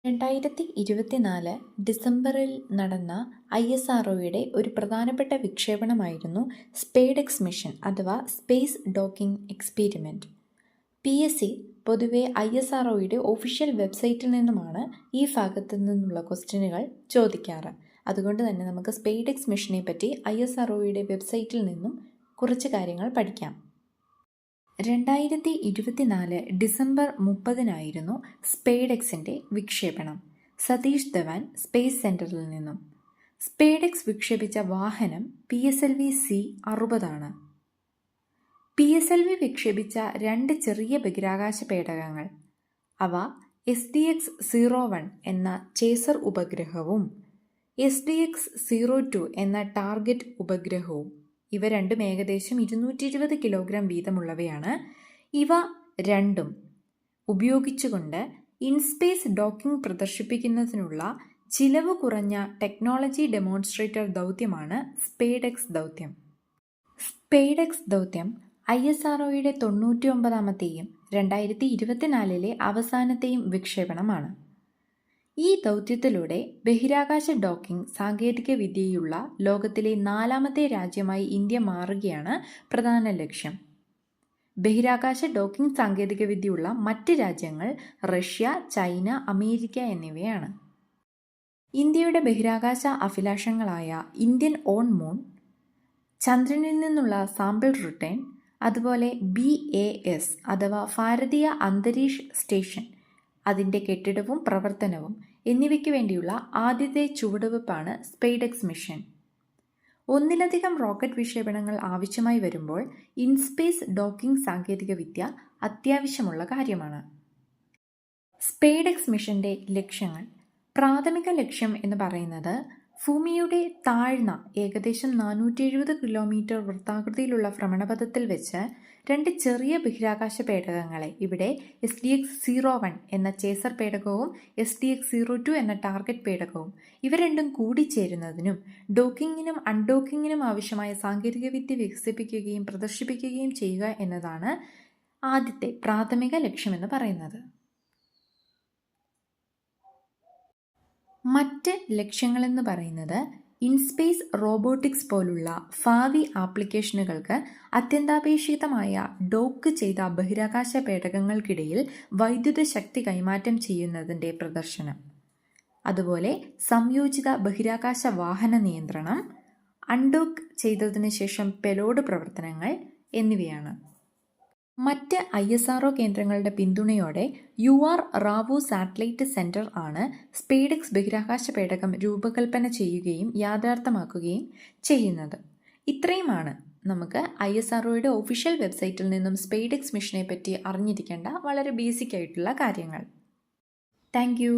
2024 ഡിസംബറിൽ നടന്ന ISROയുടെ ഒരു പ്രധാനപ്പെട്ട വിക്ഷേപണമായിരുന്നു സ്പേഡെക്സ് മിഷൻ അഥവാ സ്പേസ് ഡോക്കിംഗ് എക്സ്പെരിമെൻറ്റ്. PSC പൊതുവെ ISROയുടെ ഒഫീഷ്യൽ വെബ്സൈറ്റിൽ നിന്നുമാണ് ഈ ഭാഗത്തു നിന്നുള്ള ക്വസ്റ്റ്യനുകൾ ചോദിക്കാറ്. അതുകൊണ്ട് തന്നെ നമുക്ക് സ്പേഡെക്സ് മിഷനെ പറ്റി ISROയുടെ വെബ്സൈറ്റിൽ നിന്നും കുറച്ച് കാര്യങ്ങൾ പഠിക്കാം. 2024 ഡിസംബർ 30 സ്പേഡെക്സിൻ്റെ വിക്ഷേപണം സതീഷ് ധവാൻ സ്പേസ് സെൻറ്ററിൽ നിന്നും. സ്പേഡെക്സ് വിക്ഷേപിച്ച വാഹനം PSLV-C-60 ആണ്. PSLV വിക്ഷേപിച്ച 2 ചെറിയ ബഹിരാകാശ പേടകങ്ങൾ, അവ SDX-01 എന്ന ചേസർ ഉപഗ്രഹവും SDX-02 എന്ന ടാർഗറ്റ് ഉപഗ്രഹവും. ഇവ രണ്ടും ഏകദേശം 220 കിലോഗ്രാം വീതമുള്ളവയാണ്. ഇവ രണ്ടും ഉപയോഗിച്ചുകൊണ്ട് ഇൻസ്പേസ് ഡോക്കിംഗ് പ്രദർശിപ്പിക്കുന്നതിനുള്ള ചിലവ് കുറഞ്ഞ ടെക്നോളജി ഡെമോൺസ്ട്രേറ്റർ ദൗത്യമാണ് സ്പേഡെക്സ് ദൗത്യം. സ്പേഡെക്സ് ദൗത്യം ISROയുടെ 99ാമത്തെയും 2024 അവസാനത്തെയും വിക്ഷേപണമാണ്. ഈ ദൗത്യത്തിലൂടെ ബഹിരാകാശ ഡോക്കിംഗ് സാങ്കേതികവിദ്യയുള്ള ലോകത്തിലെ 4ാമത്തെ രാജ്യമായി ഇന്ത്യ മാറുകയാണ് പ്രധാന ലക്ഷ്യം. ബഹിരാകാശ ഡോക്കിംഗ് സാങ്കേതികവിദ്യയുള്ള മറ്റ് രാജ്യങ്ങൾ റഷ്യ, ചൈന, അമേരിക്ക എന്നിവയാണ്. ഇന്ത്യയുടെ ബഹിരാകാശ അഭിലാഷങ്ങളായ ഇന്ത്യൻ ഓൺ മൂൺ, ചന്ദ്രനിൽ നിന്നുള്ള സാമ്പിൾ റിട്ടേൺ, അതുപോലെ BAS അഥവാ ഭാരതീയ അന്തരീക്ഷ സ്റ്റേഷൻ, അതിൻ്റെ കെട്ടിടവും പ്രവർത്തനവും എന്നിവയ്ക്ക് വേണ്ടിയുള്ള ആദ്യത്തെ ചുവടുവെപ്പാണ് സ്പേഡെക്സ് മിഷൻ. ഒന്നിലധികം റോക്കറ്റ് വിക്ഷേപണങ്ങൾ ആവശ്യമായി വരുമ്പോൾ ഇൻസ്പേസ് ഡോക്കിംഗ് സാങ്കേതികവിദ്യ അത്യാവശ്യമുള്ള കാര്യമാണ്. സ്പേഡെക്സ് മിഷൻ്റെ ലക്ഷ്യങ്ങൾ. പ്രാഥമിക ലക്ഷ്യം എന്ന് പറയുന്നത് ഭൂമിയുടെ താഴ്ന്ന ഏകദേശം 470 കിലോമീറ്റർ വൃത്താകൃതിയിലുള്ള ഭ്രമണപഥത്തിൽ വെച്ച് 2 ചെറിയ ബഹിരാകാശ പേടകങ്ങളെ, ഇവിടെ SDX-01 എന്ന ചേസർ പേടകവും SDX-02 എന്ന ടാർഗറ്റ് പേടകവും, ഇവ രണ്ടും കൂടിച്ചേരുന്നതിനും ഡോക്കിങ്ങിനും അൺഡോക്കിങ്ങിനും ആവശ്യമായ സാങ്കേതികവിദ്യ വികസിപ്പിക്കുകയും പ്രദർശിപ്പിക്കുകയും ചെയ്യുക എന്നതാണ് ആദ്യത്തെ പ്രാഥമിക ലക്ഷ്യമെന്ന് പറയുന്നത്. മറ്റ് ലക്ഷ്യങ്ങളെന്ന് പറയുന്നത് ഇൻസ്പേസ് റോബോട്ടിക്സ് പോലുള്ള ഭാവി ആപ്ലിക്കേഷനുകൾക്ക് അത്യന്താപേക്ഷിതമായ ഡോക്ക് ചെയ്ത ബഹിരാകാശ പേടകങ്ങൾക്കിടയിൽ വൈദ്യുത ശക്തി കൈമാറ്റം ചെയ്യുന്നതിൻ്റെ പ്രദർശനം, അതുപോലെ സംയോജിത ബഹിരാകാശ വാഹന നിയന്ത്രണം, അൺഡോക്ക് ചെയ്തതിനു ശേഷം പെലോഡ് പ്രവർത്തനങ്ങൾ എന്നിവയാണ്. മറ്റ് ISRO കേന്ദ്രങ്ങളുടെ പിന്തുണയോടെ UR റാവു സാറ്റലൈറ്റ് സെൻറ്റർ ആണ് സ്പേഡെക്സ് ബഹിരാകാശ പേടകം രൂപകൽപ്പന ചെയ്യുകയും യാഥാർത്ഥ്യമാക്കുകയും ചെയ്യുന്നത്. ഇത്രയുമാണ് നമുക്ക് ISROയുടെ ഒഫീഷ്യൽ വെബ്സൈറ്റിൽ നിന്നും സ്പേഡെക്സ് മിഷനെ പറ്റി അറിഞ്ഞിരിക്കേണ്ട വളരെ ബേസിക് ആയിട്ടുള്ള കാര്യങ്ങൾ. Thank you.